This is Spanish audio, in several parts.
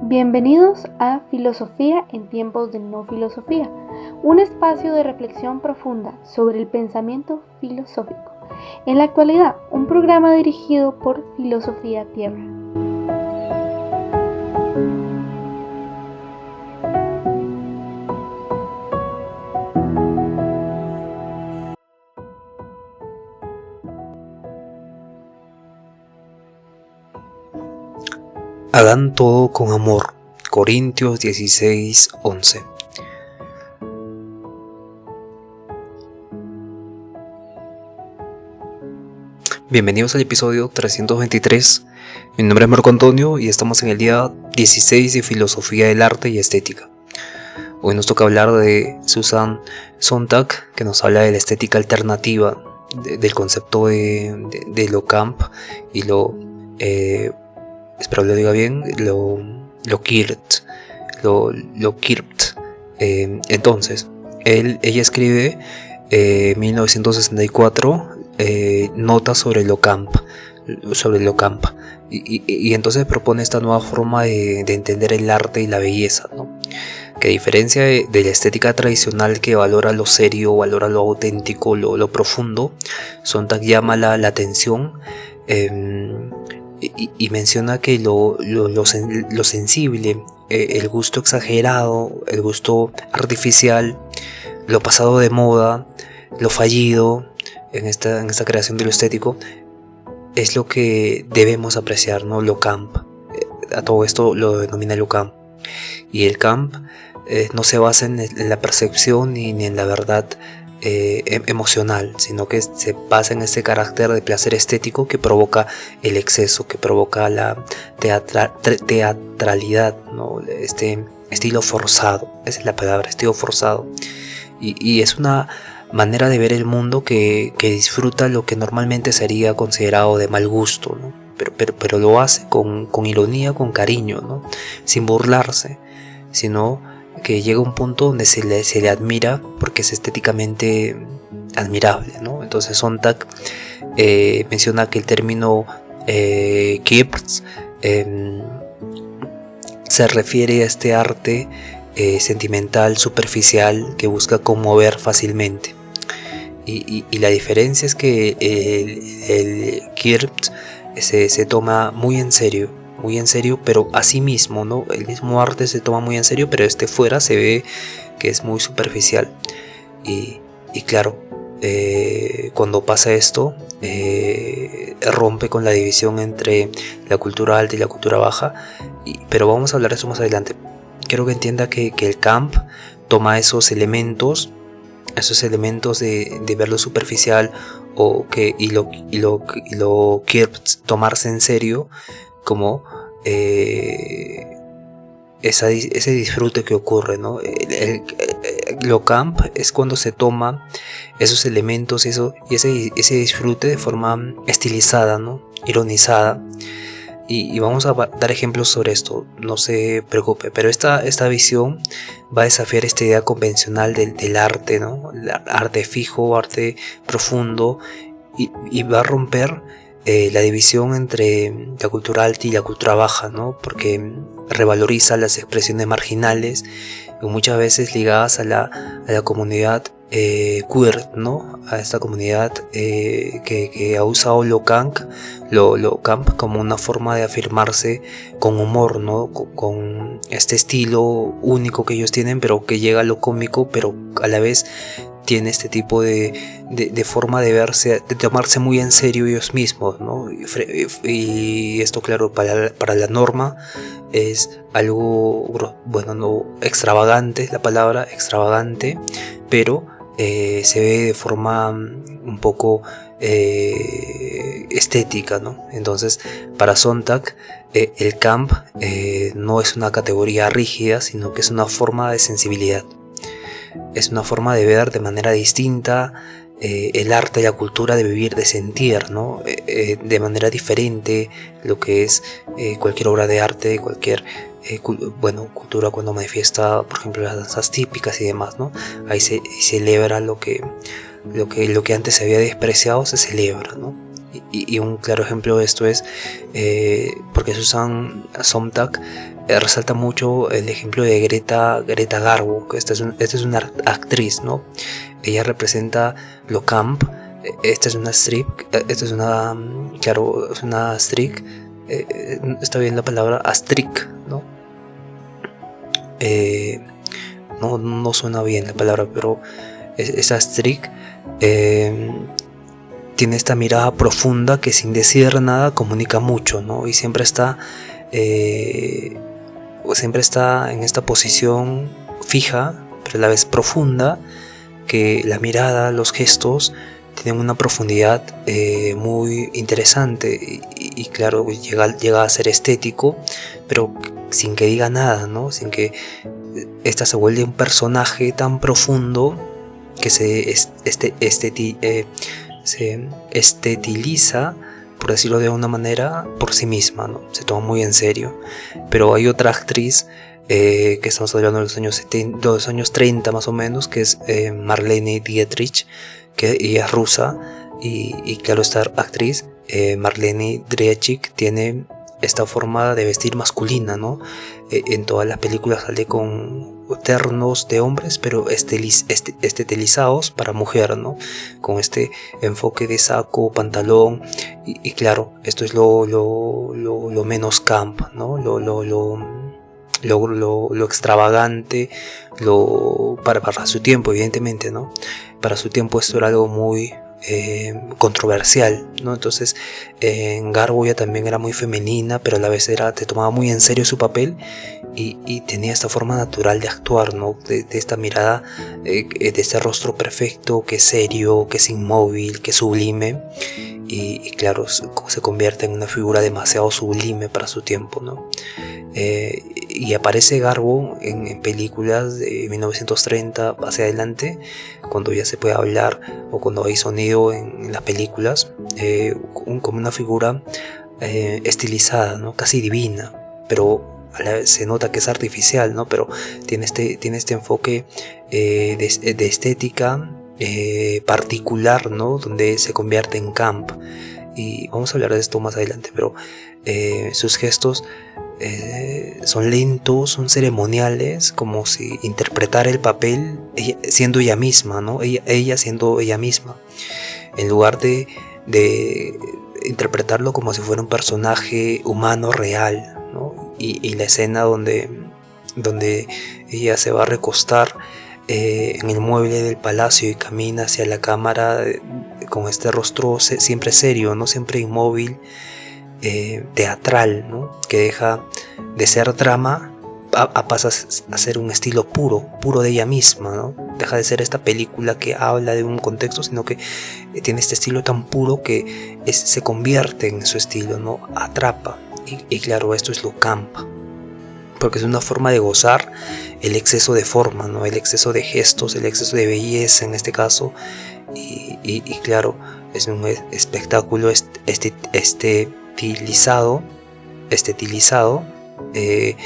Bienvenidos a Filosofía en tiempos de no filosofía, un espacio de reflexión profunda sobre el pensamiento filosófico. En la actualidad, un programa dirigido por Filosofía Tierra. Hagan todo con amor. Corintios 16:11. Bienvenidos al episodio 323. Mi nombre es Marco Antonio y estamos en el día 16 de Filosofía del Arte y Estética. Hoy nos toca hablar de Susan Sontag, que nos habla de la estética alternativa, del concepto de lo camp y espero lo diga bien, lo Kirpt. Entonces, ella escribe en 1964 notas sobre lo camp. Y entonces propone esta nueva forma de entender el arte y la belleza, ¿no? Que a diferencia de la estética tradicional que valora lo serio, valora lo auténtico, lo profundo, Sontag llama la atención y menciona que lo sensible, el gusto exagerado, el gusto artificial, lo pasado de moda, lo fallido en esta creación de lo estético es lo que debemos apreciar, ¿no? Lo camp. A todo esto lo denomina lo camp. Y el camp no se basa en la percepción ni en la verdad emocional, sino que se basa en ese carácter de placer estético que provoca el exceso, que provoca la teatralidad, ¿no? Este estilo forzado, esa es la palabra, estilo forzado. Y es una manera de ver el mundo que disfruta lo que normalmente sería considerado de mal gusto, ¿no? Pero lo hace con ironía, con cariño, ¿no? Sin burlarse, sino que llega a un punto donde se le admira porque es estéticamente admirable, ¿no? Entonces Sontag menciona que el término Kirpt se refiere a este arte sentimental, superficial, que busca conmover fácilmente. Y la diferencia es que el Kirpt se toma muy en serio, pero a sí mismo, ¿no? El mismo arte se toma muy en serio, pero fuera se ve que es muy superficial. Y claro, cuando pasa esto, rompe con la división entre la cultura alta y la cultura baja, pero vamos a hablar de eso más adelante. Quiero que entienda que el camp toma esos elementos de ver lo superficial y lo Kirpt tomarse en serio como ese disfrute que ocurre, ¿no? Lo camp es cuando se toma esos elementos y ese disfrute de forma estilizada, ¿no? Ironizada. Y vamos a dar ejemplos sobre esto, no se preocupe, pero esta visión va a desafiar esta idea convencional del arte, ¿no? El arte fijo, arte profundo, y va a romper la división entre la cultura alta y la cultura baja, ¿no? Porque revaloriza las expresiones marginales, muchas veces ligadas a la comunidad queer, ¿no? A esta comunidad que ha usado lo camp como una forma de afirmarse con humor, ¿no? Con este estilo único que ellos tienen, pero que llega a lo cómico, pero a la vez tiene este tipo de forma de verse, de tomarse muy en serio ellos mismos, ¿no? Y esto, claro, para la norma es algo, bueno, no extravagante, es la palabra, extravagante, pero se ve de forma un poco estética, ¿no? Entonces, para Sontag, el camp no es una categoría rígida, sino que es una forma de sensibilidad. Es una forma de ver de manera distinta el arte y la cultura, de vivir, de sentir, ¿no? De manera diferente lo que es cualquier obra de arte, cualquier cultura cuando manifiesta, por ejemplo, las danzas típicas y demás, ¿no? Ahí se celebra lo que antes se había despreciado, se celebra, ¿no? Y un claro ejemplo de esto es porque Susan Sontag resalta mucho el ejemplo de Greta Garbo, que esta es una actriz, ¿no? Ella representa lo camp. Esta es una strip, esta es una, claro, es una strip, está bien la palabra astric, ¿no? No suena bien la palabra, pero esa strip tiene esta mirada profunda que sin decir nada comunica mucho, ¿no? Y siempre está en esta posición fija, pero a la vez profunda, que la mirada, los gestos tienen una profundidad muy interesante y claro, llega a ser estético, pero sin que diga nada, ¿no? Sin que esta se vuelve un personaje tan profundo que se estiliza, por decirlo de una manera, por sí misma, ¿no? Se toma muy en serio. Pero hay otra actriz que estamos hablando de los años 30 más o menos, que es Marlene Dietrich, que ella es rusa, y claro, esta actriz, Marlene Dietrich, tiene esta forma de vestir masculina, ¿no? En todas las películas sale con ternos de hombres, pero estilizados para mujer, ¿no? Con este enfoque de saco, pantalón, y claro, esto es lo menos camp, ¿no? Lo extravagante, para su tiempo, evidentemente, ¿no? Para su tiempo esto era algo muy controversial, ¿no? Entonces Garbo ya también era muy femenina, pero a la vez te tomaba muy en serio su papel y tenía esta forma natural de actuar, ¿no? De esta mirada, de este rostro perfecto, que es serio, que es inmóvil, que es sublime, y claro, se convierte en una figura demasiado sublime para su tiempo, ¿no? Y aparece Garbo en películas de 1930 hacia adelante, cuando ya se puede hablar o cuando hay sonido en las películas, como una figura estilizada, ¿no? Casi divina, pero a la vez se nota que es artificial, ¿no? Pero tiene este enfoque de estética particular, ¿no? Donde se convierte en camp, y vamos a hablar de esto más adelante, pero sus gestos son lentos, son ceremoniales, como si interpretara el papel siendo ella misma, ¿no? Ella siendo ella misma, en lugar de interpretarlo como si fuera un personaje humano real, ¿no? Y la escena donde ella se va a recostar en el mueble del palacio y camina hacia la cámara con este rostro siempre serio, ¿no? Siempre inmóvil, teatral, ¿no? Que deja de ser drama, pasa a ser un estilo puro de ella misma, ¿no? Deja de ser esta película que habla de un contexto, sino que tiene este estilo tan puro que se convierte en su estilo, ¿no? Atrapa, y claro, esto es lo camp, porque es una forma de gozar el exceso de forma, ¿no? El exceso de gestos, el exceso de belleza en este caso, y claro, es un espectáculo estilizado, que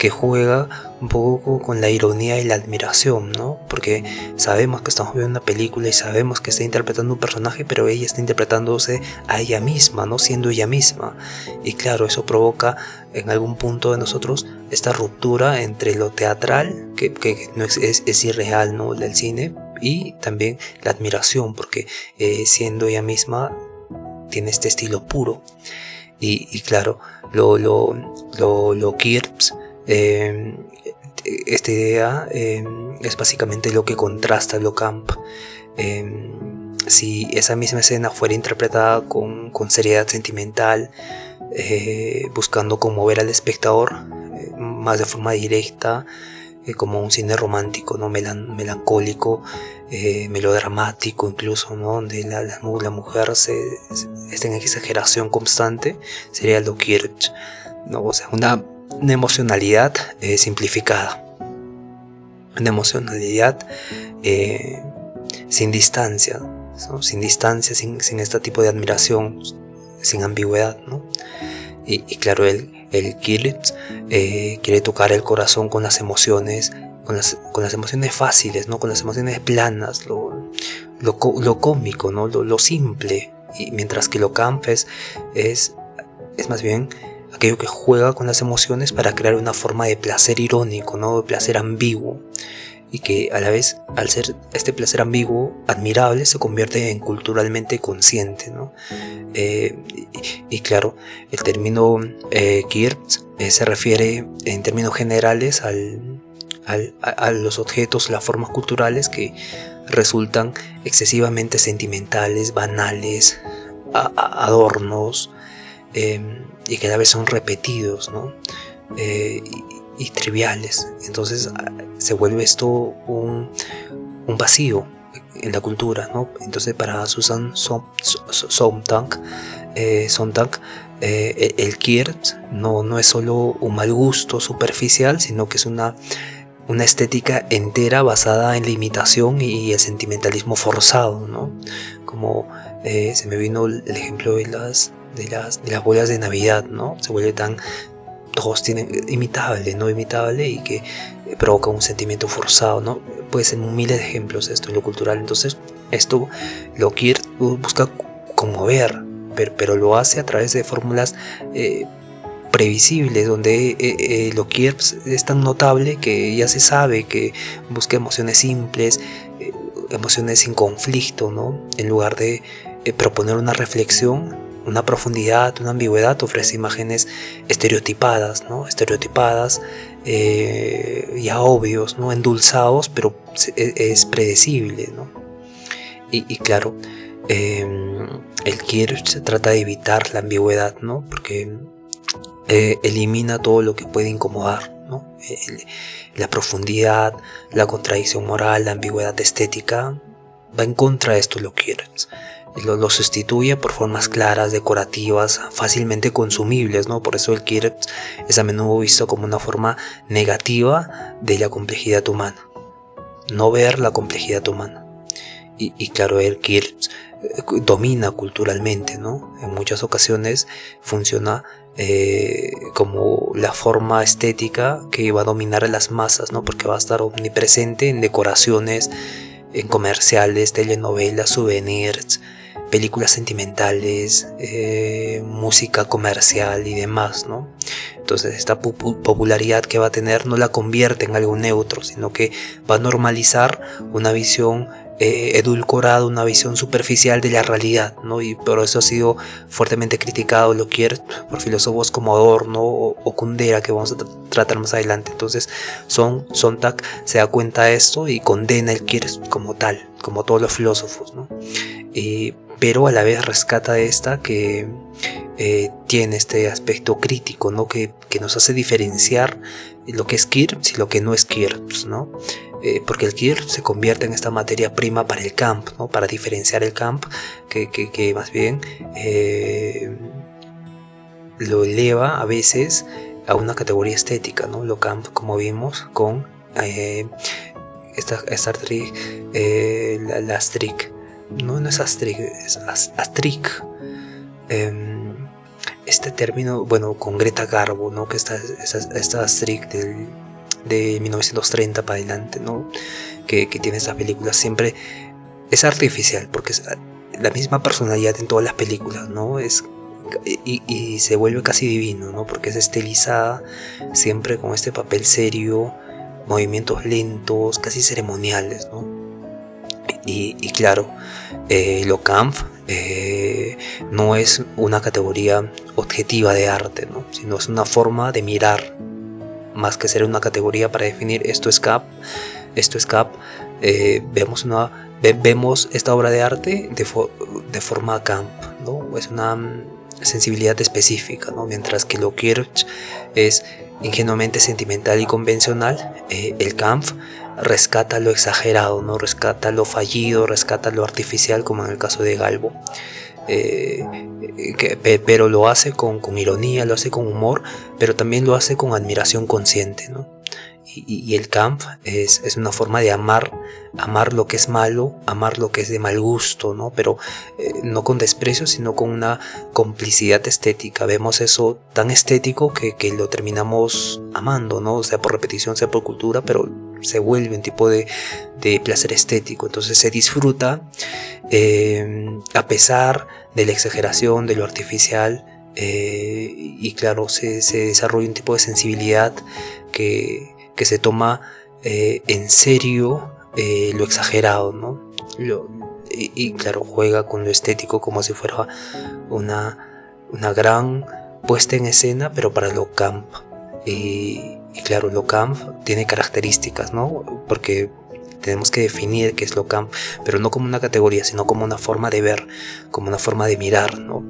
juega un poco con la ironía y la admiración, ¿no? Porque sabemos que estamos viendo una película y sabemos que está interpretando un personaje, pero ella está interpretándose a ella misma, ¿no? Siendo ella misma. Y claro, eso provoca en algún punto de nosotros esta ruptura entre lo teatral, que no es irreal, ¿no? Del cine, y también la admiración, porque siendo ella misma tiene este estilo puro. Y claro, lo Kirps, esta idea es básicamente lo que contrasta lo camp. Si esa misma escena fuera interpretada con seriedad sentimental, buscando conmover al espectador más de forma directa, como un cine romántico, ¿no? Melancólico, melodramático incluso, ¿no? Donde la mujer está en exageración constante, sería lo Kirch, ¿no? O sea, una emocionalidad simplificada, una emocionalidad sin distancia, ¿no? Sin sin este tipo de admiración, sin ambigüedad, ¿no? Y claro, el Kirch quiere tocar el corazón con las emociones, con las emociones fáciles, ¿no? Con las emociones planas, lo cómico, ¿no? Lo simple, Y mientras que lo camp es más bien aquello que juega con las emociones para crear una forma de placer irónico, ¿no? De placer ambiguo, y que a la vez, al ser este placer ambiguo admirable, se convierte en culturalmente consciente, ¿no? Y claro, el término queer se refiere en términos generales a los objetos, las formas culturales que resultan excesivamente sentimentales, banales, adornos, y que a la vez son repetidos, ¿no? Y triviales. Entonces se vuelve esto un vacío en la cultura, ¿no? Entonces para Susan Sontag, el queer no es solo un mal gusto superficial, sino que es una estética entera basada en la imitación y el sentimentalismo forzado, ¿no? Como se me vino el ejemplo de las bolas de Navidad, ¿no? Se vuelve tan, todos tienen imitable y que provoca un sentimiento forzado, ¿no? Puede ser miles de ejemplos esto en lo cultural. Entonces esto lo queer busca conmover, pero lo hace a través de fórmulas previsibles, donde lo queer es tan notable que ya se sabe que busca emociones simples, emociones sin conflicto, ¿no? En lugar de proponer una reflexión, una profundidad, una ambigüedad, ofrece imágenes estereotipadas, ¿no? Ya obvios, ¿no? Endulzados, pero es predecible, ¿no? Y claro, el queer se trata de evitar la ambigüedad, ¿no? Porque elimina todo lo que puede incomodar, ¿no? La profundidad, la contradicción moral, la ambigüedad estética va en contra de esto lo queer. Lo sustituye por formas claras, decorativas, fácilmente consumibles, ¿no? Por eso el queer es a menudo visto como una forma negativa de la complejidad humana. No ver la complejidad humana. Y claro, el queer domina culturalmente, ¿no? En muchas ocasiones funciona como la forma estética que va a dominar a las masas, ¿no? Porque va a estar omnipresente en decoraciones, en comerciales, telenovelas, souvenirs, películas sentimentales, música comercial y demás, ¿no? Entonces esta popularidad que va a tener no la convierte en algo neutro, sino que va a normalizar una visión edulcorada, una visión superficial de la realidad, ¿no? Y por eso ha sido fuertemente criticado lo queer por filósofos como Adorno o Kundera, que vamos a tratar más adelante. Entonces Sontag se da cuenta de esto y condena el queer como tal, como todos los filósofos, ¿no? Pero a la vez rescata de esta que tiene este aspecto crítico, ¿no? Que nos hace diferenciar lo que es queer y lo que no es queer, ¿no? Porque el queer se convierte en esta materia prima para el camp, ¿no? Para diferenciar el camp, que más bien lo eleva a veces a una categoría estética, ¿no? Lo camp, como vimos con Star Trek, la Astric. No es Astric, es Astric. Este término, bueno, con Greta Garbo, ¿no? Que esta Astric de 1930 para adelante, ¿no? Que tiene estas películas, siempre es artificial, porque es la misma personalidad en todas las películas, ¿no? Y se vuelve casi divino, ¿no? Porque es estilizada, siempre con este papel serio, movimientos lentos, casi ceremoniales, ¿no? Y claro, lo camp no es una categoría objetiva de arte, ¿no? Sino es una forma de mirar, más que ser una categoría para definir esto es cap, vemos esta obra de arte de forma camp, ¿no? Es una sensibilidad específica, ¿no? Mientras que lo queer es ingenuamente sentimental y convencional, el camp rescata lo exagerado, ¿no? Rescata lo fallido, rescata lo artificial, como en el caso de Galbo. Pero lo hace con ironía, lo hace con humor, pero también lo hace con admiración consciente, ¿no? Y el camp es una forma de amar lo que es malo, amar lo que es de mal gusto, ¿no? Pero no con desprecio, sino con una complicidad estética. Vemos eso tan estético que lo terminamos amando, ¿no? Sea por repetición, sea por cultura, pero se vuelve un tipo de placer estético. Entonces se disfruta a pesar de la exageración, de lo artificial, y claro, se desarrolla un tipo de sensibilidad que se toma en serio lo exagerado, ¿no? Y claro, juega con lo estético como si fuera una gran puesta en escena, pero para lo camp. Y claro, lo camp tiene características, ¿no? Porque tenemos que definir qué es lo camp, pero no como una categoría, sino como una forma de ver, como una forma de mirar, ¿no?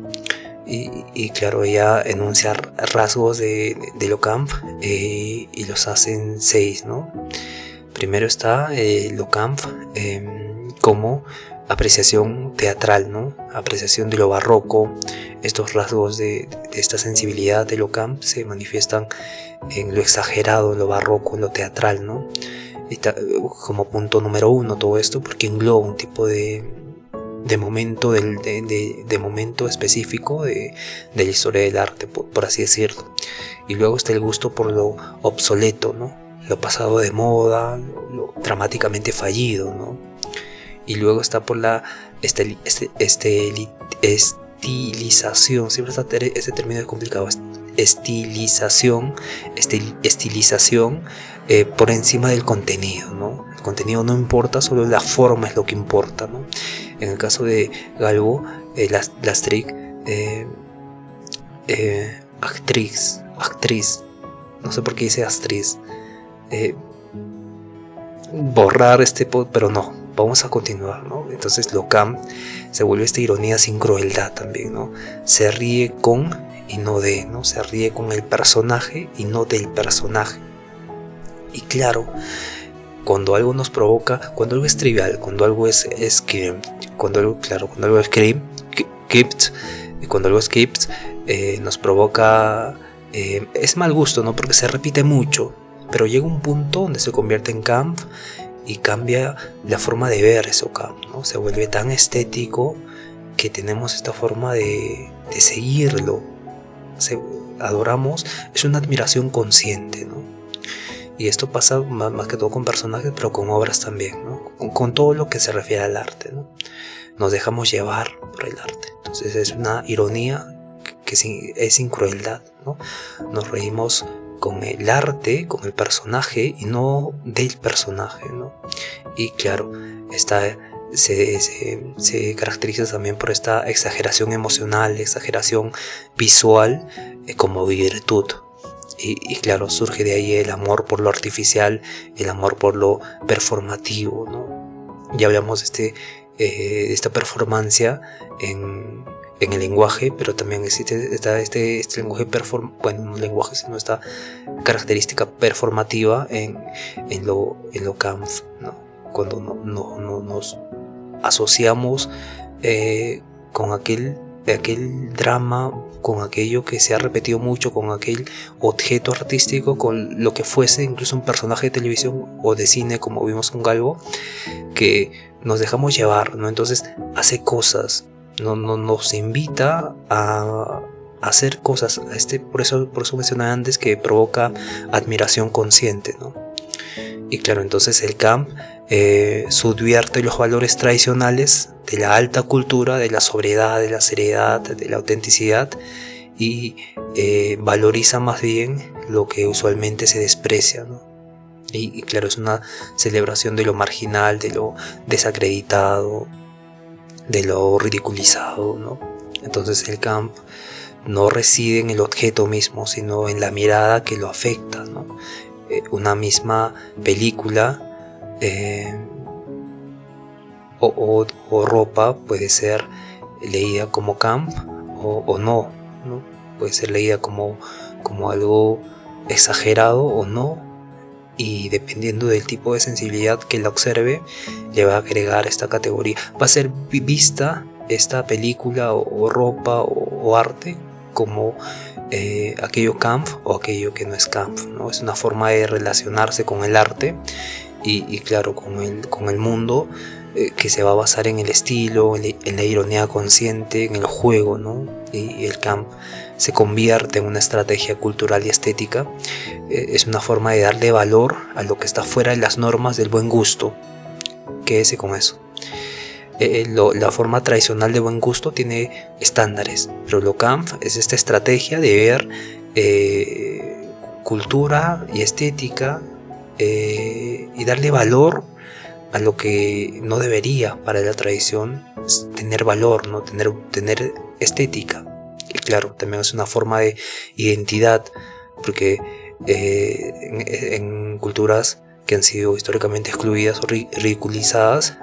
Y claro, ella enuncia rasgos de lo camp, y los hacen 6, ¿no? Primero está lo camp como apreciación teatral, ¿no? Apreciación de lo barroco. Estos rasgos de esta sensibilidad de lo camp se manifiestan en lo exagerado, en lo barroco, en lo teatral, ¿no? Y como punto número 1 todo esto, porque engloba un tipo de momento, de momento específico de la historia del arte, por así decirlo. Y luego está el gusto por lo obsoleto, ¿no? Lo pasado de moda, lo dramáticamente fallido, ¿no? Y luego está por la estilización, siempre está este término es complicado, estilización por encima del contenido, ¿no? El contenido no importa, solo la forma es lo que importa, ¿no? En el caso de Galbo, Lastric, actriz, no sé por qué dice actriz, borrar pero no, vamos a continuar, ¿no? Entonces lo camp se vuelve esta ironía sin crueldad también, ¿no? Se ríe con y no de, ¿no? Se ríe con el personaje y no del personaje. Y claro, cuando algo nos provoca, cuando algo es trivial, cuando algo es cuando algo es cuando algo es nos provoca es mal gusto, ¿no? Porque se repite mucho, pero llega un punto donde se convierte en camp y cambia la forma de ver eso camp, ¿no? Se vuelve tan estético que tenemos esta forma de seguirlo, adoramos, es una admiración consciente, ¿no? Y esto pasa más que todo con personajes, pero con obras también, ¿no? Con todo lo que se refiere al arte, ¿no? Nos dejamos llevar por el arte. Entonces es una ironía que es sin crueldad, ¿no? Nos reímos con el arte, con el personaje y no del personaje, ¿no? Y claro, se caracteriza también por esta exageración emocional, exageración visual como virtud. Y claro, surge de ahí el amor por lo artificial, el amor por lo performativo, ¿no? Ya hablamos de esta performancia en el lenguaje, pero también está este lenguaje no lenguaje, sino esta característica performativa en lo camp, ¿no? Cuando no nos asociamos con aquel drama, con aquello que se ha repetido mucho, con aquel objeto artístico, con lo que fuese, incluso un personaje de televisión o de cine, como vimos con Galbo, que nos dejamos llevar, ¿no? Entonces hace cosas, nos invita a hacer cosas, por eso mencioné antes que provoca admiración consciente, ¿no? Y claro, entonces el camp subvierte los valores tradicionales de la alta cultura, de la sobriedad, de la seriedad, de la autenticidad, y valoriza más bien lo que usualmente se desprecia, ¿no? Y claro, es una celebración de lo marginal, de lo desacreditado, de lo ridiculizado, ¿no? Entonces el camp no reside en el objeto mismo, sino en la mirada que lo afecta, ¿no? Una misma película o ropa puede ser leída como camp o no, ¿no? Puede ser leída como algo exagerado o no, y dependiendo del tipo de sensibilidad que la observe, le va a agregar esta categoría. Va a ser vista esta película o ropa o arte como aquello camp o aquello que no es camp, ¿no? Es una forma de relacionarse con el arte y claro, con el mundo, que se va a basar en el estilo, en la ironía consciente, en el juego, ¿no? y el camp se convierte en una estrategia cultural y estética, es una forma de darle valor a lo que está fuera de las normas del buen gusto. Quédese con eso. La forma tradicional de buen gusto tiene estándares, pero lo camp es esta estrategia de ver cultura y estética y darle valor a lo que no debería para la tradición tener valor, ¿no? tener estética. Y claro, también es una forma de identidad, porque en culturas que han sido históricamente excluidas o ridiculizadas,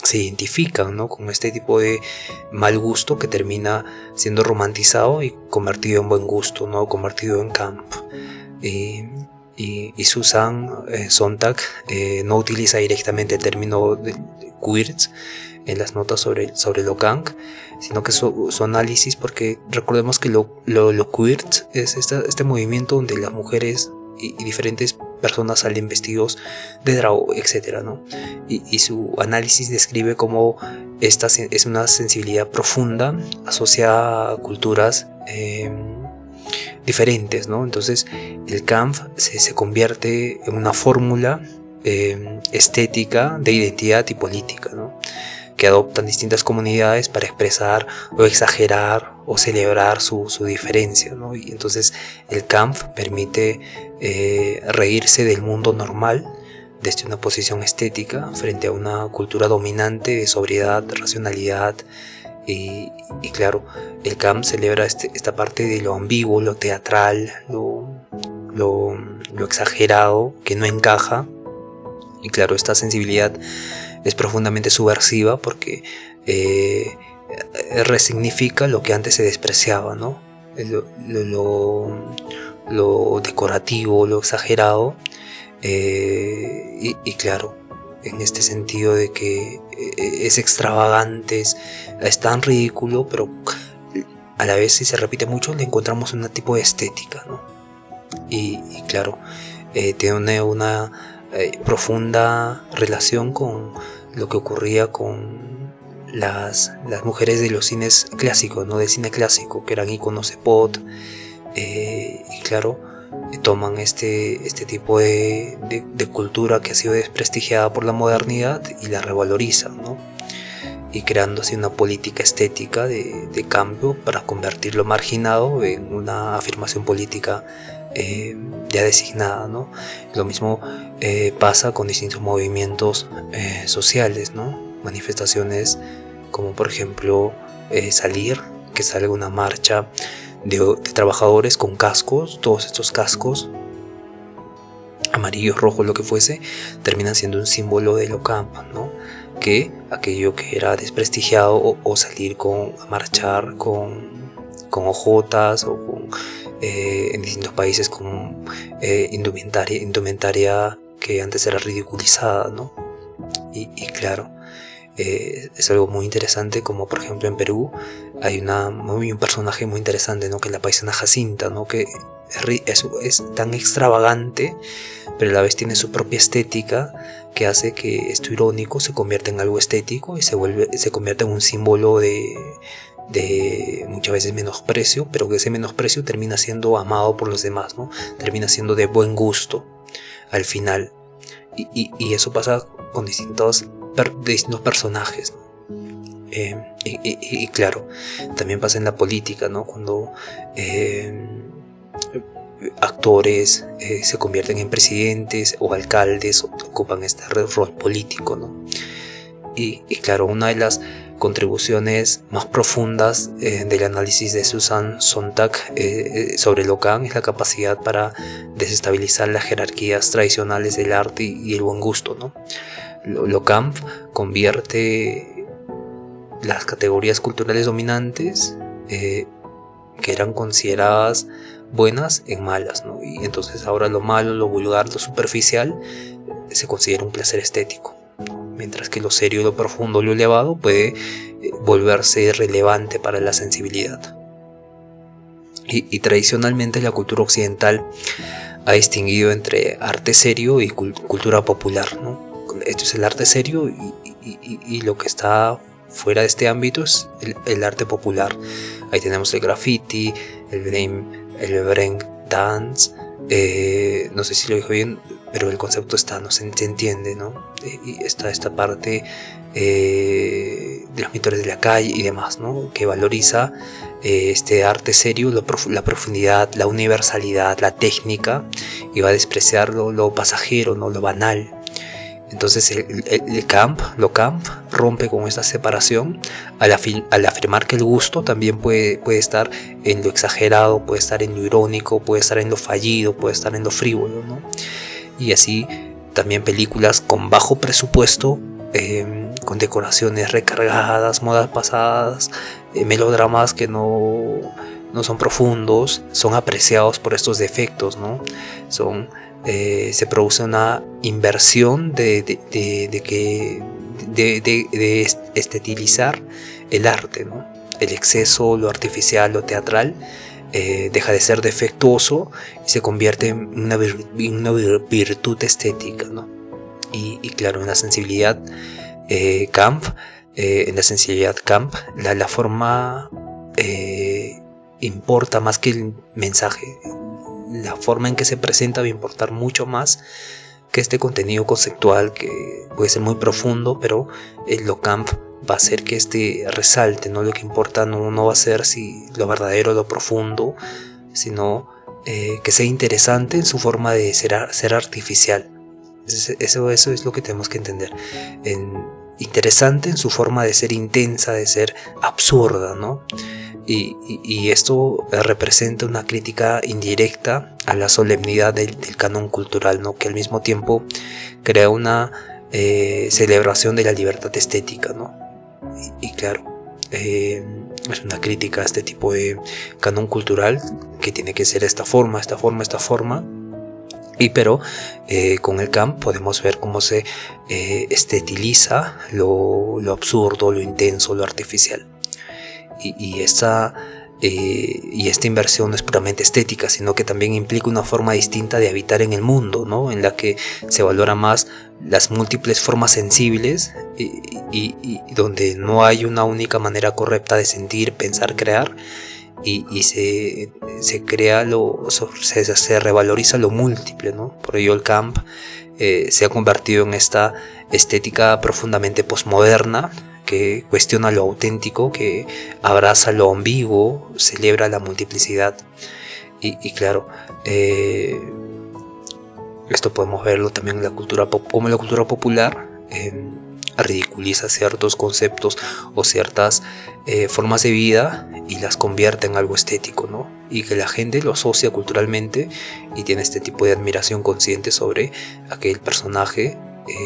se identifican, ¿no? con este tipo de mal gusto que termina siendo romantizado y convertido en buen gusto, ¿no? convertido en camp. Y Susan Sontag no utiliza directamente el término de queers en las notas sobre lo camp, sino que su análisis, porque recordemos que lo queers es este movimiento donde las mujeres y diferentes personas salen vestidos de drag, etc., ¿no? Y su análisis describe cómo esta es una sensibilidad profunda asociada a culturas diferentes, ¿no? Entonces el camp se convierte en una fórmula estética de identidad y política, ¿no? que adoptan distintas comunidades para expresar o exagerar o celebrar su diferencia, ¿no? Y entonces el camp permite reírse del mundo normal desde una posición estética frente a una cultura dominante de sobriedad, racionalidad. Y claro, el camp celebra esta parte de lo ambiguo, lo teatral, lo exagerado, que no encaja. Y claro, esta sensibilidad es profundamente subversiva porque resignifica lo que antes se despreciaba, ¿no? Lo decorativo, lo exagerado. Y claro, en este sentido de que es extravagante, es tan ridículo, pero a la vez si se repite mucho le encontramos un tipo de estética, ¿no? Y claro, tiene una profunda relación con lo que ocurría con las mujeres de los cines clásicos, ¿no? Del cine clásico, que eran íconos de pot, y claro, toman este tipo de cultura que ha sido desprestigiada por la modernidad y la revalorizan, ¿no? Y creando así una política estética de cambio para convertir lo marginado en una afirmación política ya designada, ¿no? Lo mismo pasa con distintos movimientos sociales, ¿no? Manifestaciones como por ejemplo que salga una marcha de trabajadores con cascos. Todos estos cascos, amarillos, rojos, lo que fuese, terminan siendo un símbolo de lo camp, ¿no? Que aquello que era desprestigiado o salir a marchar con hojotas o con en distintos países con indumentaria que antes era ridiculizada, ¿no? Y claro, es algo muy interesante, como por ejemplo en Perú hay un personaje muy interesante, ¿no? Que es la paisana Jacinta, ¿no? Que es tan extravagante, pero a la vez tiene su propia estética, que hace que esto irónico se convierta en algo estético y se convierta en un símbolo de muchas veces menosprecio, pero que ese menosprecio termina siendo amado por los demás, ¿no? Termina siendo de buen gusto al final. Y eso pasa con distintos personajes, ¿no? Y claro, también pasa en la política, ¿no? Cuando actores se convierten en presidentes o alcaldes o ocupan este rol político, ¿no? Y claro, una de las contribuciones más profundas del análisis de Susan Sontag sobre lo camp es la capacidad para desestabilizar las jerarquías tradicionales del arte y el buen gusto, ¿no? Lo camp convierte las categorías culturales dominantes que eran consideradas buenas en malas, ¿no? Y entonces ahora lo malo, lo vulgar, lo superficial se considera un placer estético, mientras que lo serio, lo profundo, lo elevado puede volverse relevante para la sensibilidad. Y tradicionalmente la cultura occidental ha distinguido entre arte serio y cultura popular, ¿no? Esto es el arte serio y lo que está fuera de este ámbito es el arte popular. Ahí tenemos el graffiti, el break dance, no sé si lo dijo bien, pero el concepto está, no se entiende, ¿no? Y está esta parte de los pintores de la calle y demás, ¿no? Que valoriza este arte serio, la profundidad, la universalidad, la técnica, y va a despreciar lo pasajero, ¿no? Lo banal. Entonces lo camp rompe con esta separación al afirmar que el gusto también puede estar en lo exagerado, puede estar en lo irónico, puede estar en lo fallido, puede estar en lo frívolo, ¿no? Y así también películas con bajo presupuesto, con decoraciones recargadas, modas pasadas, melodramas que no son profundos, son apreciados por estos defectos, ¿no? Se produce una inversión de estilizar el arte, ¿no? El exceso, lo artificial, lo teatral, deja de ser defectuoso y se convierte en una virtud estética, ¿no? Y claro, en la sensibilidad camp, la forma importa más que el mensaje. La forma en que se presenta va a importar mucho más que este contenido conceptual, que puede ser muy profundo, pero lo camp va a hacer que este resalte, ¿no? Lo que importa no va a ser si lo verdadero o lo profundo, sino que sea interesante en su forma de ser artificial. Eso es lo que tenemos que entender. Interesante en su forma de ser intensa, de ser absurda, ¿no? Y esto representa una crítica indirecta a la solemnidad del canon cultural, ¿no? Que al mismo tiempo crea una celebración de la libertad estética, ¿no? Y claro, es una crítica a este tipo de canon cultural que tiene que ser esta forma. Pero con el camp podemos ver cómo se estetiliza lo absurdo, lo intenso, lo artificial. Y esta inversión no es puramente estética, sino que también implica una forma distinta de habitar en el mundo, ¿no? En la que se valora más las múltiples formas sensibles y donde no hay una única manera correcta de sentir, pensar, crear, y se revaloriza lo múltiple, ¿no? Por ello el camp se ha convertido en esta estética profundamente posmoderna, que cuestiona lo auténtico, que abraza lo ambiguo, celebra la multiplicidad. Y claro, esto podemos verlo también en la cultura pop, como la cultura popular ridiculiza ciertos conceptos o ciertas formas de vida y las convierte en algo estético, ¿no? Y que la gente lo asocia culturalmente y tiene este tipo de admiración consciente sobre aquel personaje,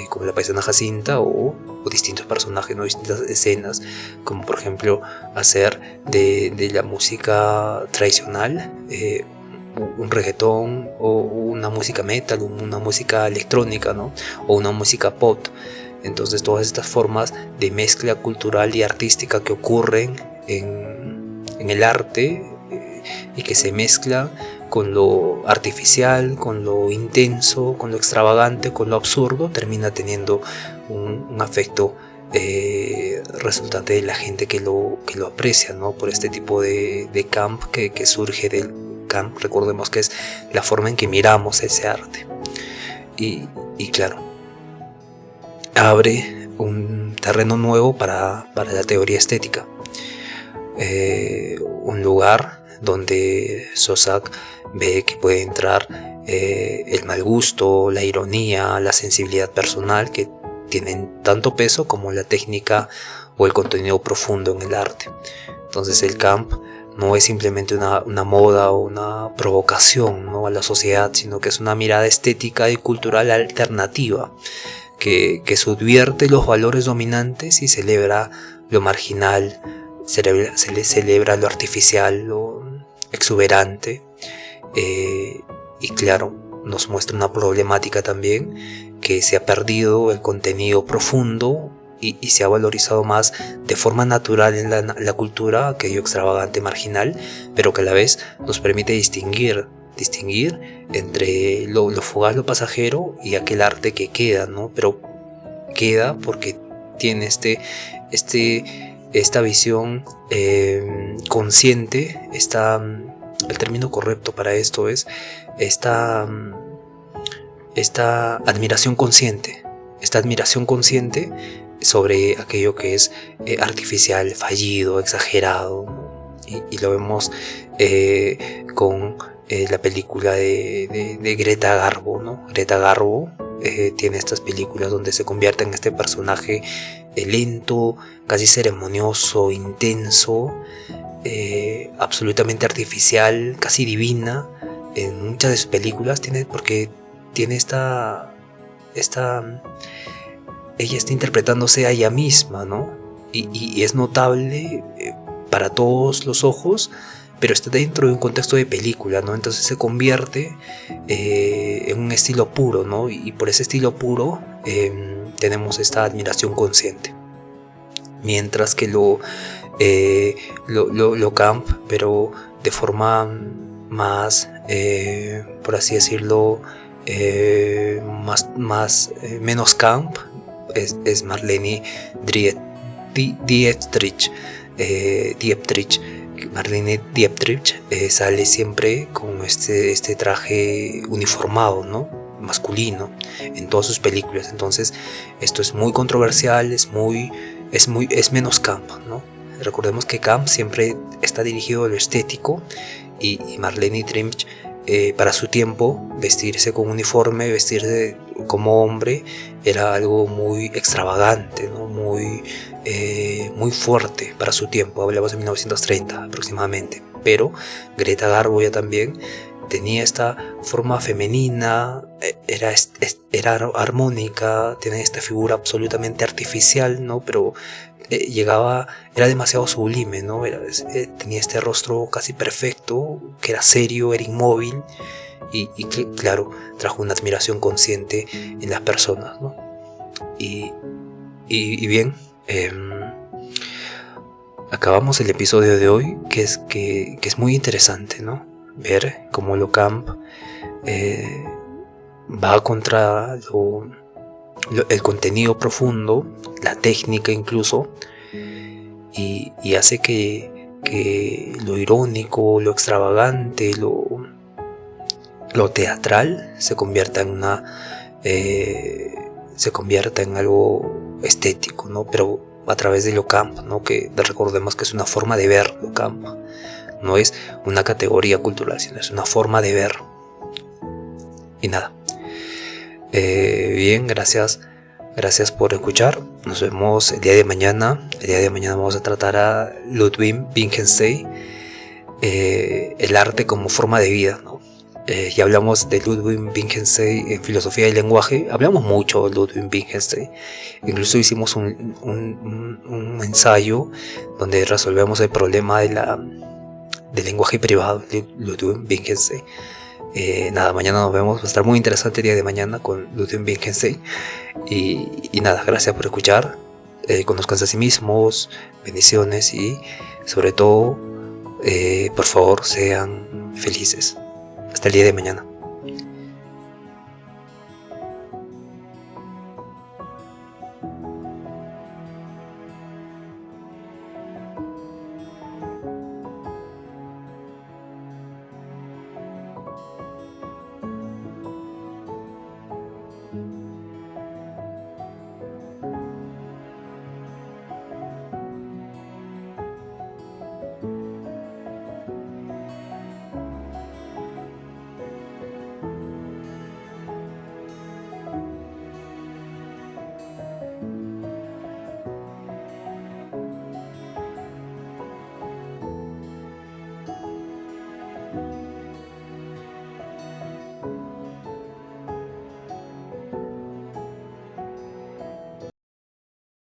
como la paisana Jacinta o distintos personajes, ¿no? Distintas escenas, como por ejemplo hacer de la música tradicional un reggaetón, o una música metal, una música electrónica, ¿no? O una música pop. Entonces todas estas formas de mezcla cultural y artística que ocurren en el arte y que se mezclan con lo artificial, con lo intenso, con lo extravagante, con lo absurdo, termina teniendo un afecto resultante de la gente que lo aprecia, ¿no? Por este tipo de camp que surge del camp. Recordemos que es la forma en que miramos ese arte. Y claro, abre un terreno nuevo para la teoría estética. Un lugar donde Sosak ve que puede entrar el mal gusto, la ironía, la sensibilidad personal, que tienen tanto peso como la técnica o el contenido profundo en el arte. Entonces el camp no es simplemente una moda o una provocación, ¿no?, a la sociedad, sino que es una mirada estética y cultural alternativa que subvierte los valores dominantes y celebra lo marginal, celebra lo artificial, lo exuberante, y claro, nos muestra una problemática también, que se ha perdido el contenido profundo y se ha valorizado más de forma natural en la cultura aquello extravagante, marginal, pero que a la vez nos permite distinguir entre lo fugaz, lo pasajero y aquel arte que queda, ¿no? Pero queda porque tiene esta visión consciente, el término correcto para esto es esta admiración consciente, sobre aquello que es artificial, fallido, exagerado, ¿no? Y lo vemos con la película de Greta Garbo, ¿no? Greta Garbo tiene estas películas donde se convierte en este personaje lento, casi ceremonioso, intenso, absolutamente artificial, casi divina. En muchas de sus películas porque tiene ella está interpretándose a ella misma, ¿no? Y es notable para todos los ojos, pero está dentro de un contexto de película, ¿no? Entonces se convierte en un estilo puro, ¿no? Y por ese estilo puro tenemos esta admiración consciente. Mientras que lo camp, pero de forma más, por así decirlo, menos camp, es Marlene Dietrich. Marlene Dietrich sale siempre con este traje uniformado, ¿no? Masculino en todas sus películas. Entonces esto es muy controversial, es menos camp, ¿no? Recordemos que camp siempre está dirigido a lo estético, y Marlene Dietrich, para su tiempo, vestirse con uniforme, vestirse como hombre, era algo muy extravagante, ¿no? Muy fuerte para su tiempo. Hablamos de 1930 aproximadamente. Pero Greta Garbo ya también tenía esta forma femenina, era armónica, tenía esta figura absolutamente artificial, ¿no? Pero era demasiado sublime, ¿no? Tenía este rostro casi perfecto, que era serio, era inmóvil, y claro, trajo una admiración consciente en las personas, ¿no? Y bien, acabamos el episodio de hoy, que es muy interesante, ¿no? Ver cómo lo camp va contra el contenido profundo, la técnica incluso, y hace que lo irónico, lo extravagante, lo teatral se convierta en algo estético, ¿no? Pero a través de lo camp, ¿no? Que recordemos que es una forma de ver lo camp, no es una categoría cultural, sino es una forma de ver. Y nada, bien, gracias por escuchar. Nos vemos el día de mañana. El día de mañana vamos a tratar a Ludwig Wittgenstein, el arte como forma de vida, ¿no? Ya hablamos de Ludwig Wittgenstein en filosofía del lenguaje. Hablamos mucho de Ludwig Wittgenstein. Incluso hicimos un ensayo donde resolvemos el problema del lenguaje privado de Ludwig Wittgenstein. Nada, mañana nos vemos. Va a estar muy interesante el día de mañana con Ludwig Wittgenstein. Y nada, gracias por escuchar. Conózcanse a sí mismos, bendiciones, y sobre todo, por favor, sean felices. Hasta el día de mañana.